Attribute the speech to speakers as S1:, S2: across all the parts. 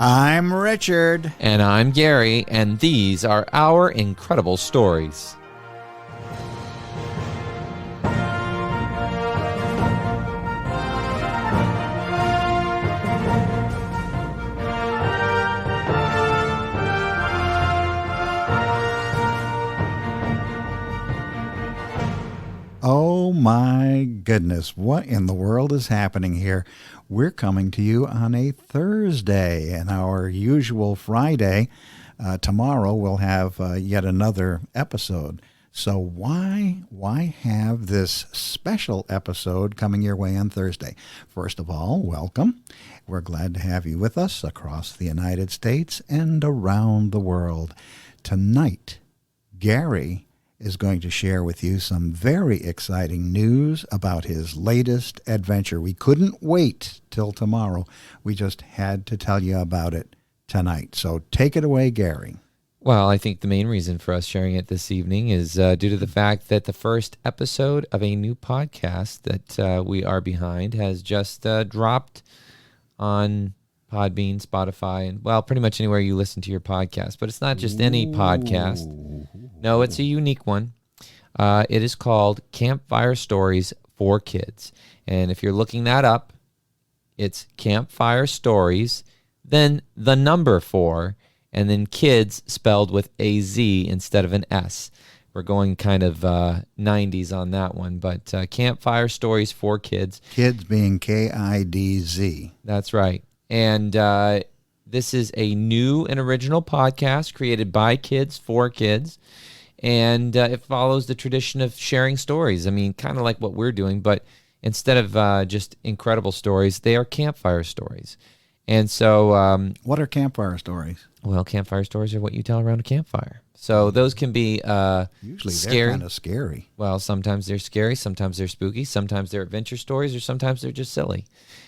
S1: I'm Richard.
S2: And I'm Gary, and these are our incredible stories.
S1: Oh my goodness, what in the world is happening here? We're coming to you on a Thursday, and our usual Friday. Tomorrow we'll have yet another episode. So why have this special episode coming your way on Thursday? First of all, welcome. We're glad to have you with us across the United States and around the world. Tonight, Gary is going to share with you some very exciting news about his latest adventure. We couldn't wait till tomorrow. We just had to tell you about it tonight. So take it away, Gary.
S2: Well, I think the main reason for us sharing it this evening is due to the fact that the first episode of a new podcast that we are behind has just dropped on Podbean, Spotify, and, well, pretty much anywhere you listen to your podcast. But it's not just any podcast. No, it's a unique one. It is called Campfire Stories for Kids. And if you're looking that up, it's Campfire Stories, then the number 4, and then kids spelled with a Z instead of an S. We're going kind of 90s on that one, but Campfire Stories for Kids.
S1: Kids being Kidz.
S2: That's right. And this is a new and original podcast created by kids for kids. And it follows the tradition of sharing stories. I mean, kind of like what we're doing, but instead of just incredible stories, they are campfire stories. And so...
S1: what are campfire stories?
S2: Well, campfire stories are what you tell around a campfire. So those can be
S1: usually
S2: scary.
S1: They're kind of scary.
S2: Well, sometimes they're scary, sometimes they're spooky, sometimes they're adventure stories, or sometimes they're just silly.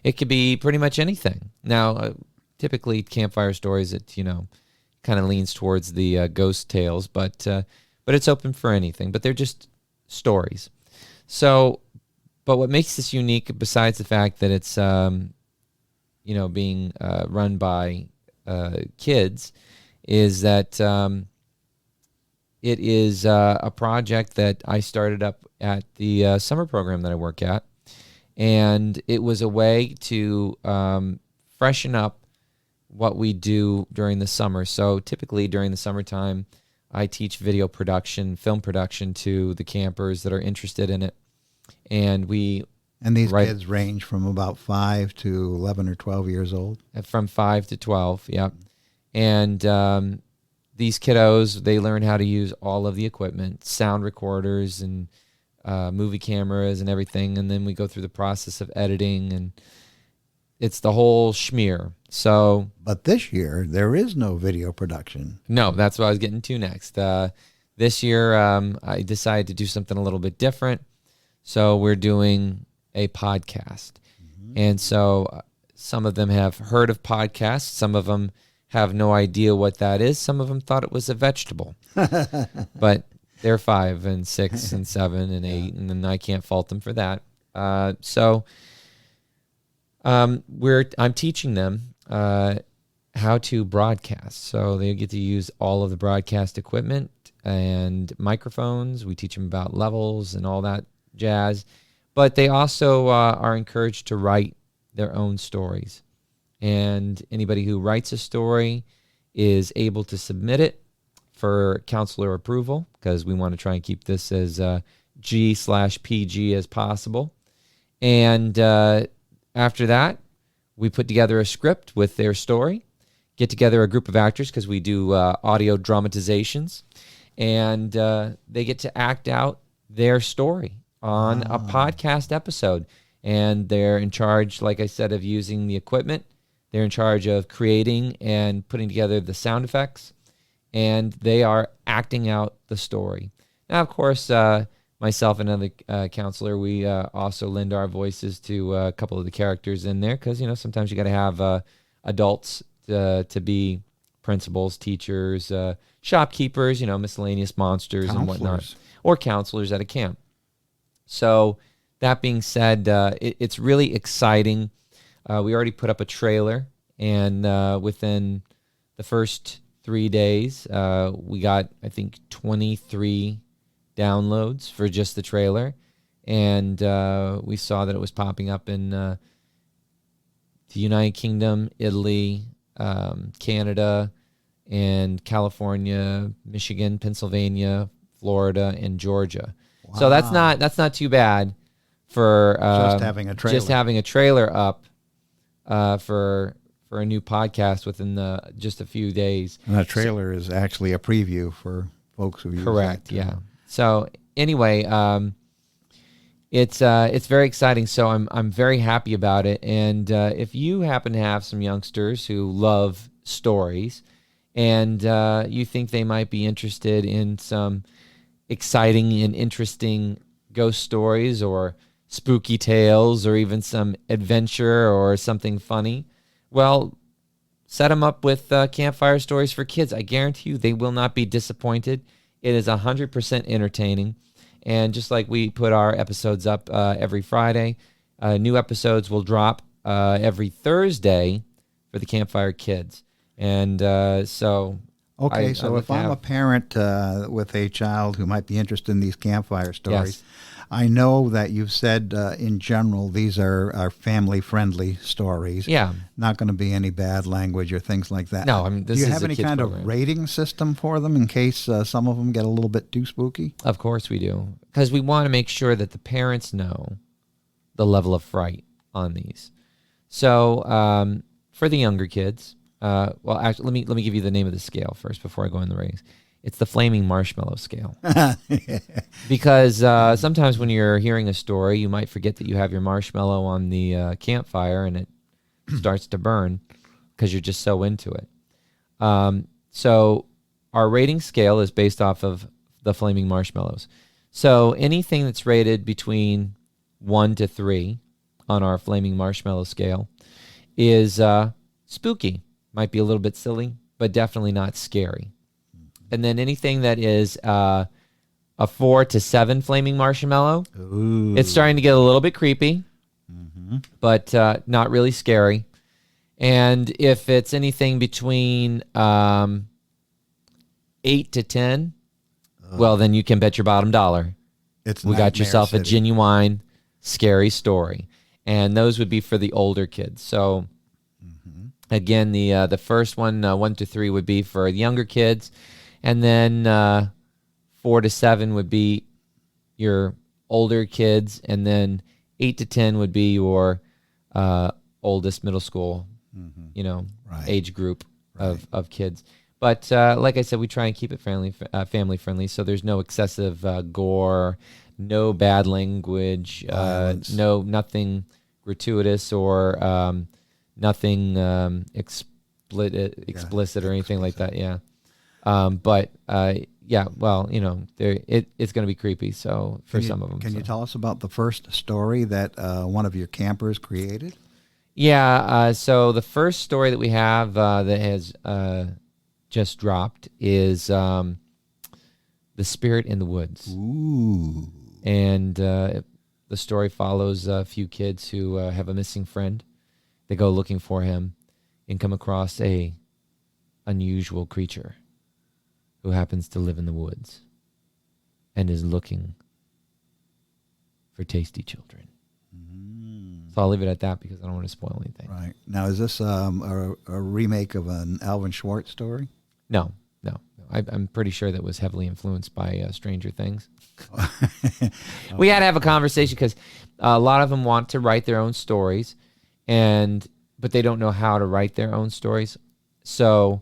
S2: It could be pretty much anything. Now, typically campfire stories, it kind of leans towards the ghost tales, but it's open for anything. But they're just stories. So, but what makes this unique, besides the fact that it's being run by kids, is that it is a project that I started up at the summer program that I work at. And it was a way to freshen up what we do during the summer. So typically during the summertime, I teach video production, film production to the campers that are interested in it. And these
S1: kids range from about 5 to 11 or 12 years old?
S2: From 5 to 12, yep. And these kiddos, they learn how to use all of the equipment, sound recorders and movie cameras and everything, and then we go through the process of editing, and it's the whole schmear. So,
S1: but this year there is no video production.
S2: No, that's what I was getting to next. This year I decided to do something a little bit different, so we're doing a podcast. Mm-hmm. And so some of them have heard of podcasts, some of them have no idea what that is, some of them thought it was a vegetable. But they're 5 and 6 and 7 and 8, and then I can't fault them for that. I'm teaching them how to broadcast. So they get to use all of the broadcast equipment and microphones. We teach them about levels and all that jazz. But they also are encouraged to write their own stories. And anybody who writes a story is able to submit it for counselor approval, because we want to try and keep this as G/PG as possible. And after that, we put together a script with their story, get together a group of actors, because we do audio dramatizations, and they get to act out their story on a podcast episode. And they're in charge, like I said, of using the equipment. They're in charge of creating and putting together the sound effects, and they are acting out the story. Now, of course, myself and another counselor, we also lend our voices to a couple of the characters in there, because, sometimes you got to have adults to be principals, teachers, shopkeepers, miscellaneous monsters and whatnot, or counselors at a camp. So that being said, it's really exciting. We already put up a trailer, And within the first 3 days, we got, I think, 23 downloads for just the trailer. And we saw that it was popping up in the United Kingdom, Italy, Canada, and California, Michigan, Pennsylvania, Florida, and Georgia. Wow. So that's not too bad for
S1: just having a trailer
S2: up for a new podcast within just a few days.
S1: And that trailer is actually a preview for folks who use
S2: correct.
S1: it.
S2: Yeah. So anyway, it's very exciting. So I'm very happy about it. And if you happen to have some youngsters who love stories, and you think they might be interested in some exciting and interesting ghost stories or spooky tales or even some adventure or something funny, well, set them up with Campfire Stories for Kids. I guarantee you they will not be disappointed. It is 100% entertaining. And just like we put our episodes up every Friday, new episodes will drop every Thursday for the Campfire Kids. And so...
S1: Okay, so if I'm a parent with a child who might be interested in these campfire stories, yes. I know that you've said in general these are family-friendly stories.
S2: Yeah.
S1: Not going to be any bad language or things like that.
S2: No, I mean, this is
S1: Do you have any kind of rating system for them in case some of them get a little bit too spooky?
S2: Of course we do, because we want to make sure that the parents know the level of fright on these. So for the younger kids... well, actually, let me give you the name of the scale first before I go in the ratings. It's the Flaming Marshmallow Scale. Because sometimes when you're hearing a story, you might forget that you have your marshmallow on the campfire and it starts to burn because you're just so into it. So our rating scale is based off of the Flaming Marshmallows. So anything that's rated between 1 to 3 on our Flaming Marshmallow Scale is spooky. Might be a little bit silly, but definitely not scary. And then anything that is a 4 to 7 Flaming Marshmallow,
S1: Ooh.
S2: It's starting to get a little bit creepy, but not really scary. And if it's anything between 8 to 10, well, then you can bet your bottom dollar. We got yourself a genuine scary story. And those would be for the older kids. So... Again, the first one, 1 to 3, would be for the younger kids, and then 4 to 7 would be your older kids, and then 8 to 10 would be your oldest middle school, age group of kids. But like I said, we try and keep it family friendly, so there's no excessive gore, no bad language, nothing gratuitous or nothing explicit or anything like that. Yeah. But well, it's going to be creepy. So for some of them.
S1: Can you tell us about the first story that one of your campers created?
S2: Yeah. So the first story that we have that has just dropped is The Spirit in the Woods.
S1: Ooh.
S2: And the story follows a few kids who have a missing friend. They go looking for him and come across a unusual creature who happens to live in the woods and is looking for tasty children. So I'll leave it at that because I don't want to spoil anything.
S1: Right. Now, is this a remake of an Alvin Schwartz story?
S2: No. I'm pretty sure that was heavily influenced by Stranger Things. Okay. We had to have a conversation because a lot of them want to write their own stories. But they don't know how to write their own stories, so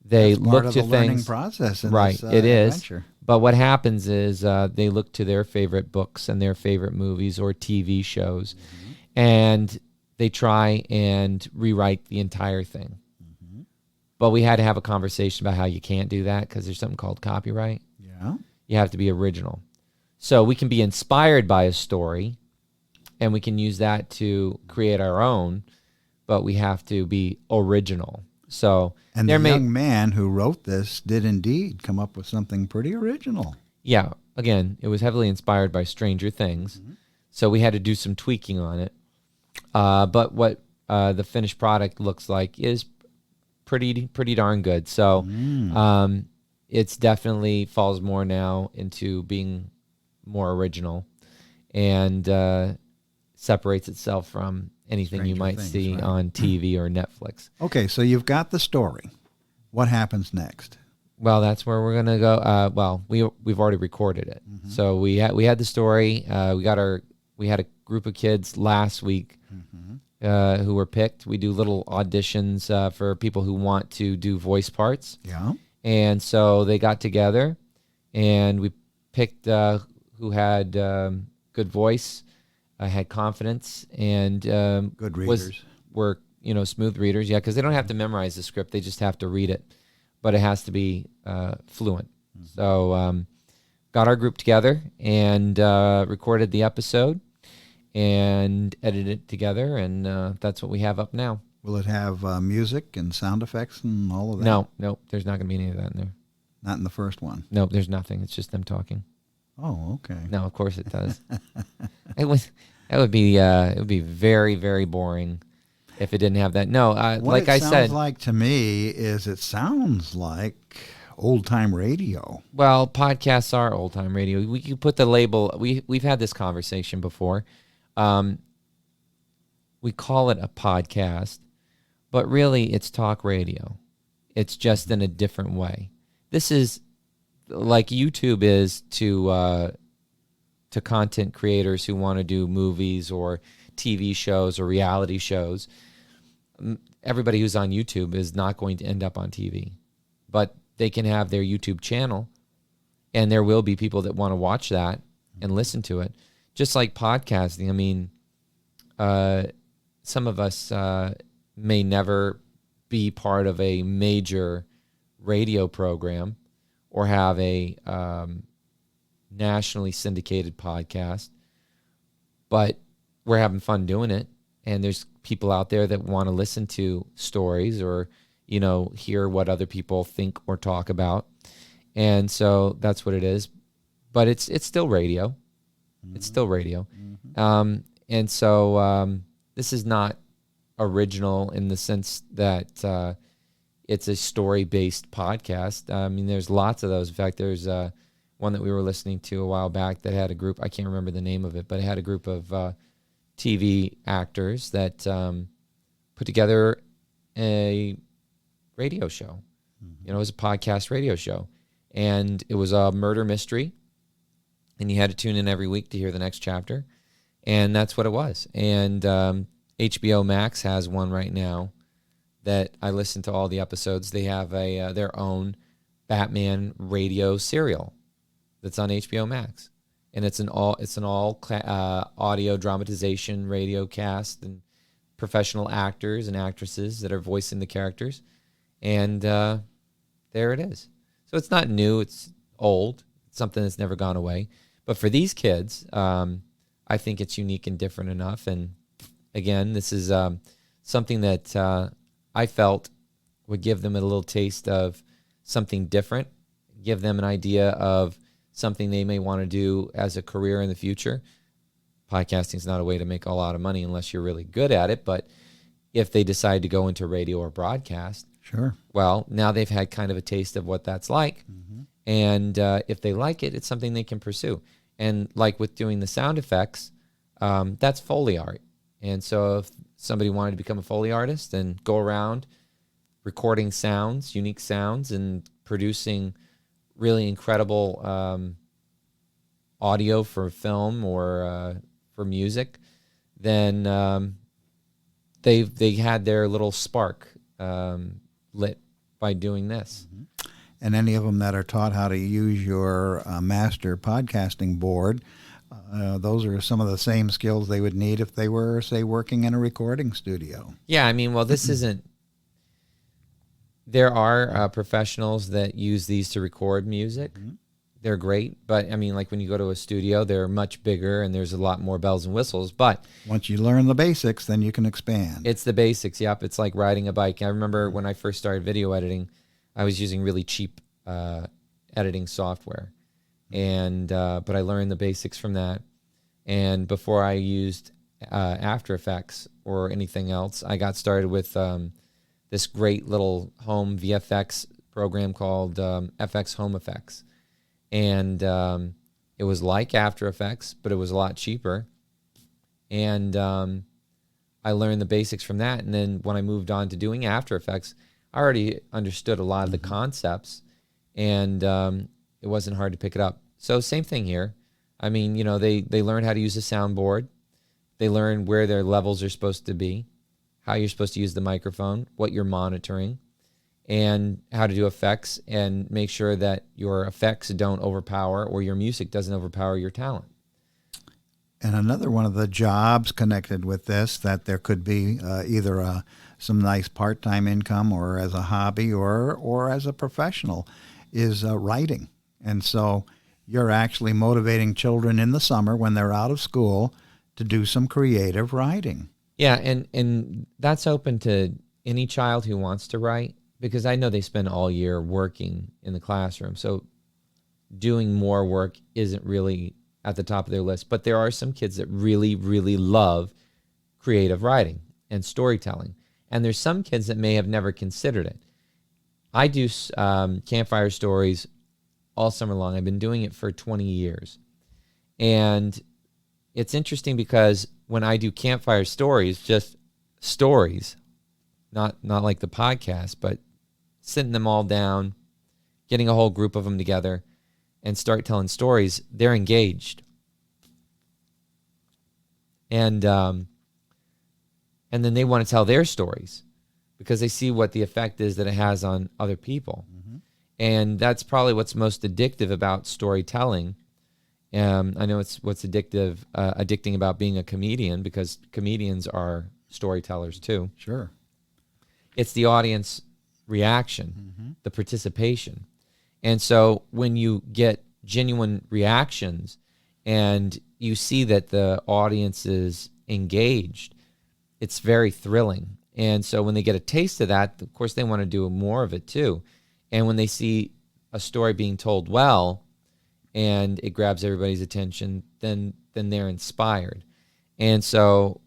S2: they look to things.
S1: Learning process,
S2: right? It
S1: adventure.
S2: Is. But what happens is they look to their favorite books and their favorite movies or TV shows, and they try and rewrite the entire thing. But we had to have a conversation about how you can't do that because there's something called copyright.
S1: Yeah,
S2: you have to be original. So we can be inspired by a story. And we can use that to create our own, but we have to be original. So,
S1: and the young man who wrote this did indeed come up with something pretty original.
S2: Yeah, again, it was heavily inspired by Stranger Things, so we had to do some tweaking on it. But what the finished product looks like is pretty darn good. So it's definitely falls more now into being more original and separates itself from anything you
S1: Stranger
S2: might
S1: Things,
S2: see
S1: right.
S2: on TV or Netflix.
S1: Okay, so you've got the story. What happens next?
S2: Well, that's where we're gonna go. Well, we've already recorded it, so we had the story. We had a group of kids last week who were picked. We do little auditions for people who want to do voice parts.
S1: Yeah.
S2: And so they got together, and we picked who had good voice, had confidence, and
S1: Good readers.
S2: were smooth readers. Yeah, because they don't have to memorize the script; they just have to read it, but it has to be fluent. So got our group together and recorded the episode and edited it together, and that's what we have up now.
S1: Will it have music and sound effects and all of that?
S2: No, there's not going to be any of that in there.
S1: Not in the first one.
S2: No, there's nothing. It's just them talking.
S1: Oh, okay.
S2: No, of course it does. It would be very, very boring if it didn't have that. No,
S1: What
S2: like I said,
S1: sounds like to me is it sounds like old time radio.
S2: well, podcasts are old time radio. We could put the label. We've had this conversation before. We call it a podcast, but really it's talk radio. It's just in a different way. This is like YouTube is to content creators who want to do movies or TV shows or reality shows. Everybody who's on YouTube is not going to end up on TV, but they can have their YouTube channel, and there will be people that want to watch that and listen to it. Just like podcasting. I mean, some of us may never be part of a major radio program or have a nationally syndicated podcast, but we're having fun doing it. And there's people out there that want to listen to stories or, hear what other people think or talk about. And so that's what it is. But it's still radio. It's still radio. And so this is not original in the sense that it's a story-based podcast. I mean, there's lots of those. In fact, there's one that we were listening to a while back that had a group. I can't remember the name of it, but it had a group of TV actors that put together a radio show. It was a podcast radio show. And it was a murder mystery. And you had to tune in every week to hear the next chapter. And that's what it was. And HBO Max has one right now that I listen to all the episodes. They have their own Batman radio serial that's on HBO Max, and it's an all audio dramatization radio cast and professional actors and actresses that are voicing the characters, and there it is. So it's not new; it's old. It's something that's never gone away. But for these kids, I think it's unique and different enough. And again, this is something that I felt would give them a little taste of something different, give them an idea of something they may want to do as a career in the future. Podcasting is not a way to make a lot of money unless you're really good at it. But if they decide to go into radio or broadcast,
S1: Sure.
S2: well, now they've had kind of a taste of what that's like. And if they like it, it's something they can pursue. And like with doing the sound effects, that's Foley art. And so if somebody wanted to become a Foley artist and go around recording sounds, unique sounds, and producing really incredible audio for film or for music, then they had their little spark lit by doing this.
S1: And any of them that are taught how to use your master podcasting board, those are some of the same skills they would need if they were, say, working in a recording studio.
S2: Yeah, I mean, well, this isn't... There are professionals that use these to record music. They're great, but I mean, like when you go to a studio, they're much bigger and there's a lot more bells and whistles. But
S1: once you learn the basics, then you can expand.
S2: It's the basics, yep. It's like riding a bike. I remember when I first started video editing, I was using really cheap editing software, and but I learned the basics from that. And before I used After Effects or anything else. I got started with this great little home VFX program called FX Home Effects. And it was like After Effects, but it was a lot cheaper. And I learned the basics from that. And then when I moved on to doing After Effects, I already understood a lot of the concepts, and it wasn't hard to pick it up. So same thing here. I mean, you know, they learn how to use a soundboard. They learn where their levels are supposed to be, how you're supposed to use the microphone, what you're monitoring, and how to do effects and make sure that your effects don't overpower or your music doesn't overpower your talent.
S1: And another one of the jobs connected with this that there could be either some nice part-time income or as a hobby or as a professional is writing. And so you're actually motivating children in the summer when they're out of school to do some creative writing.
S2: Yeah, and that's open to any child who wants to write, because I know they spend all year working in the classroom. So doing more work isn't really at the top of their list. But there are some kids that really, really love creative writing and storytelling. And there's some kids that may have never considered it. I do Campfire Stories all summer long. I've been doing it for 20 years. And it's interesting because when I do Campfire Stories, just stories, not like the podcast, but sitting them all down, getting a whole group of them together and start telling stories, they're engaged. And then they want to tell their stories because they see what the effect is that it has on other people. Mm-hmm. And that's probably what's most addictive about storytelling. I know it's what's addicting about being a comedian, because comedians are storytellers too.
S1: Sure.
S2: It's the audience reaction, the participation. And so when you get genuine reactions and you see that the audience is engaged, it's very thrilling. And so when they get a taste of that, of course, they want to do more of it too. And when they see a story being told well and it grabs everybody's attention, then they're inspired. And so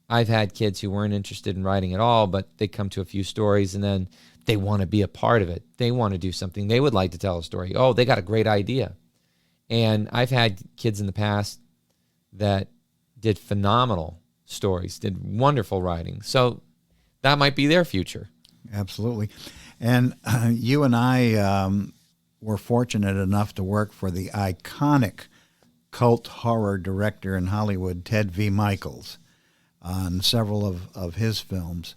S2: I've had kids who weren't interested in writing at all, but they come to a few stories and then they want to be a part of it. They want to do something. They would like to tell a story. Oh, they got a great idea. And I've had kids in the past that did phenomenal stories, did wonderful writing. So that might be their future.
S1: Absolutely. And you and I were fortunate enough to work for the iconic cult horror director in Hollywood, Ted V. Michaels, on several of his films.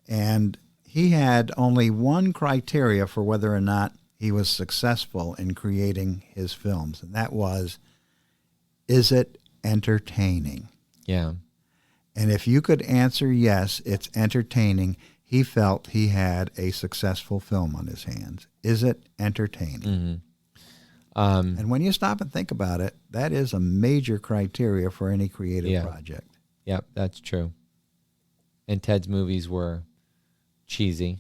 S1: And he had only one criteria for whether or not he was successful in creating his films, and that was, is it entertaining?
S2: Yeah.
S1: And if you could answer yes, it's entertaining, he felt he had a successful film on his hands. Is it entertaining? Mm-hmm. And when you stop and think about it, that is a major criteria for any creative project.
S2: Yep, that's true. And Ted's movies were cheesy,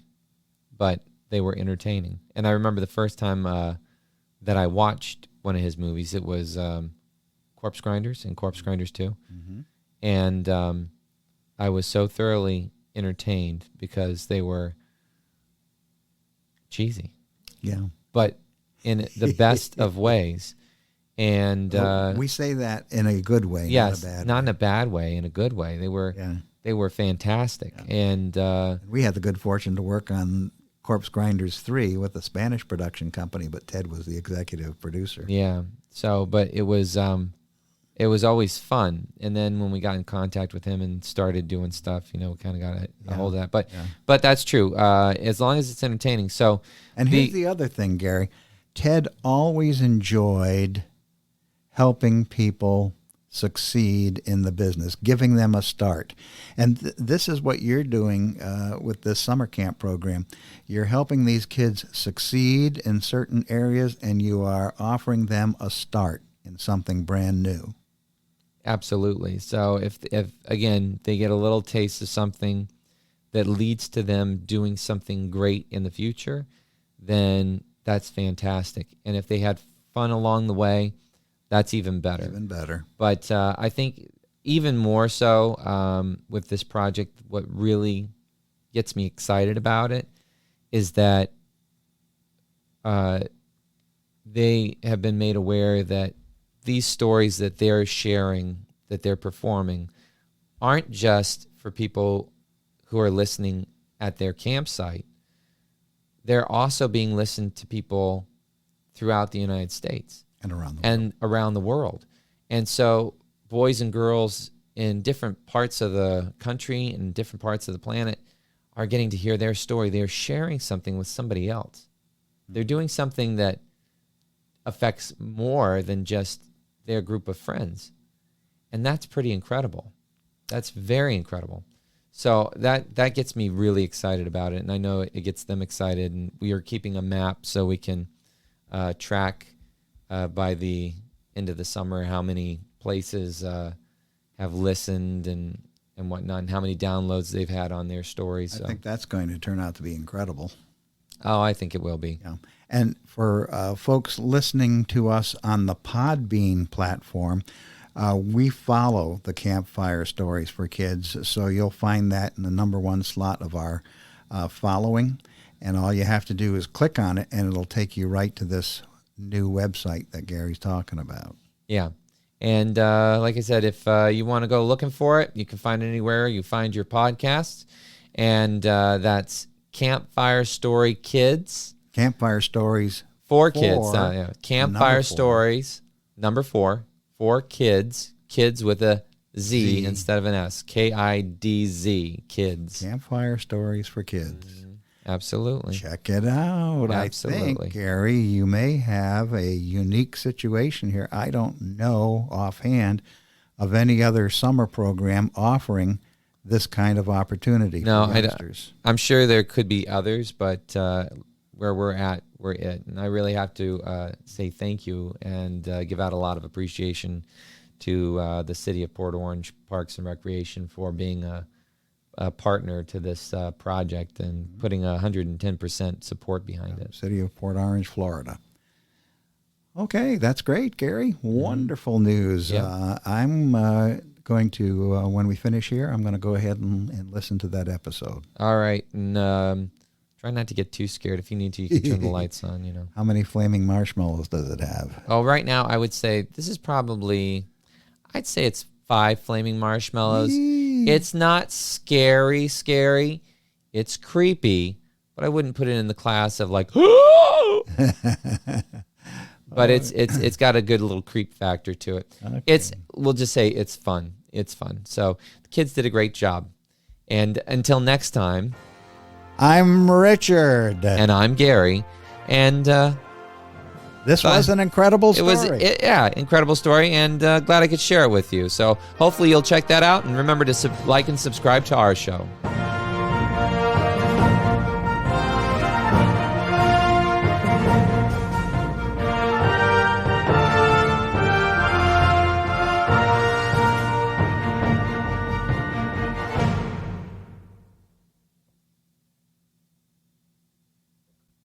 S2: but they were entertaining. And I remember the first time that I watched one of his movies, it was Corpse Grinders and Corpse Grinders 2. Mm-hmm. And I was so thoroughly entertained because they were cheesy.
S1: Yeah.
S2: But in the best of ways. And
S1: we say that in a good way,
S2: yes,
S1: not a bad
S2: not
S1: way.
S2: In a bad way, in a good way. They were fantastic. Yeah. And
S1: we had the good fortune to work on Corpse Grinders 3 with a Spanish production company, but Ted was the executive producer.
S2: Yeah. So, but it was always fun. And then when we got in contact with him and started doing stuff, we kind of got a hold of that. But that's true. As long as it's entertaining. So,
S1: and here's the other thing, Gary. Ted always enjoyed helping people succeed in the business, giving them a start. And this is what you're doing with this summer camp program. You're helping these kids succeed in certain areas, and you are offering them a start in something brand new.
S2: Absolutely. So if again, they get a little taste of something that leads to them doing something great in the future, then that's fantastic. And if they had fun along the way, that's even better.
S1: Even better.
S2: But I think even more so with this project, what really gets me excited about it is that they have been made aware that these stories that they're sharing, that they're performing, aren't just for people who are listening at their campsite. They're also being listened to people throughout the United States
S1: And
S2: around the world. And so boys and girls in different parts of the country and different parts of the planet are getting to hear their story. They're sharing something with somebody else. They're doing something that affects more than just their group of friends. And that's pretty incredible. That's very incredible. So that gets me really excited about it. And I know it gets them excited. And we are keeping a map so we can track by the end of the summer how many places have listened and whatnot, and how many downloads they've had on their stories. So.
S1: I think that's going to turn out to be incredible.
S2: Oh, I think it will be.
S1: Yeah. And for folks listening to us on the Podbean platform, we follow the Campfire Stories for Kids, so you'll find that in the #1 slot of our following. And all you have to do is click on it, and it'll take you right to this new website that Gary's talking about.
S2: Yeah. And like I said, if you want to go looking for it, you can find it anywhere you find your podcasts. And that's Campfire Story Kids.
S1: Campfire Stories
S2: for Kids. Campfire Stories, #4, for Kids. Kids with a Z instead of an S. KIDZ, Kids.
S1: Campfire Stories for Kids.
S2: Absolutely.
S1: Check it out.
S2: Absolutely.
S1: I think, Gary, you may have a unique situation here. I don't know offhand of any other summer program offering this kind of opportunity for youngsters.
S2: I'm sure there could be others, but where we're at, we're it. And I really have to say thank you and give out a lot of appreciation to the City of Port Orange Parks and Recreation for being a partner to this project and putting 110% support behind it.
S1: City of Port Orange, Florida. Okay, that's great, Gary. Wonderful news.
S2: Yeah.
S1: I'm going to, when we finish here, I'm going to go ahead and listen to that episode.
S2: All right. And try not to get too scared. If you need to, you can turn the lights on, you know.
S1: How many flaming marshmallows does it have?
S2: Oh, right now, I would say this is probably, I'd say it's 5 flaming marshmallows. It's not scary. It's creepy, but I wouldn't put it in the class of like, but it's got a good little creep factor to it.
S1: Okay.
S2: We'll just say it's fun. It's fun. So the kids did a great job. And until next time,
S1: I'm Richard.
S2: And I'm Gary. And
S1: this was an incredible story.
S2: Incredible story, and glad I could share it with you. So hopefully you'll check that out, and remember to like and subscribe to our show.